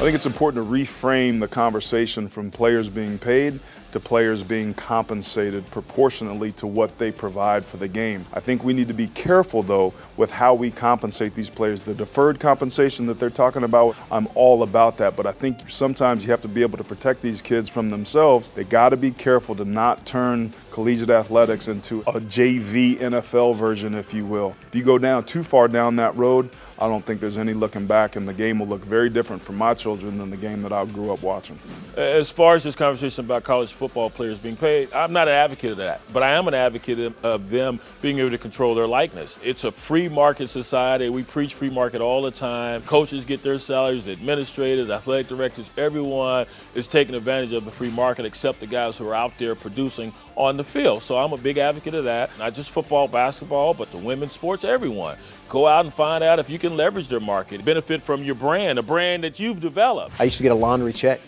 think it's important to reframe the conversation from players being paid to players being compensated proportionately to what they provide for the game. I think we need to be careful, though, with how we compensate these players. The deferred compensation that they're talking about, I'm all about that, but I think sometimes you have to be able to protect these kids from themselves. They got to be careful to not turn collegiate athletics into a JV NFL version, if you will. If you go down too far down that road, I don't think there's any looking back, and the game will look very different for my children than the game that I grew up watching. As far as this conversation about college football players being paid, I'm not an advocate of that, but I am an advocate of them being able to control their likeness. It's a free market society. We preach free market all the time. Coaches get their salaries, the administrators, athletic directors, everyone is taking advantage of the free market except the guys who are out there producing on the field. So I'm a big advocate of that, not just football, basketball, but the women's sports, everyone. Go out and find out if you can leverage their market, benefit from your brand, a brand that you've developed. I used to get a laundry check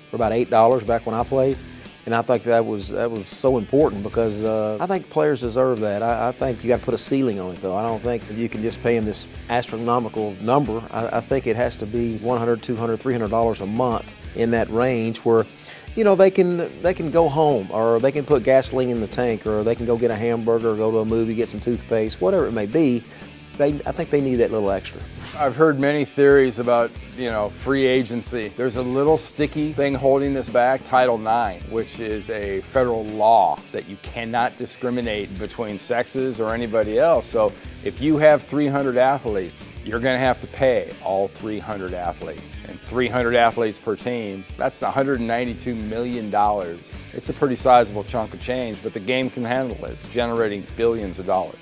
for about $8 back when I played, and I think that was so important because I think players deserve that. I think you got to put a ceiling on it, though. I don't think that you can just pay them this astronomical number. I think it has to be $100, $200, $300 a month in that range where, you know, they can go home, or they can put gasoline in the tank, or they can go get a hamburger, or go to a movie, get some toothpaste, whatever it may be. I think they need that little extra. I've heard many theories about, free agency. There's a little sticky thing holding this back, Title IX, which is a federal law that you cannot discriminate between sexes or anybody else. So if you have 300 athletes, you're going to have to pay all 300 athletes. And 300 athletes per team, that's $192 million. It's a pretty sizable chunk of change, but the game can handle it. It's generating billions of dollars.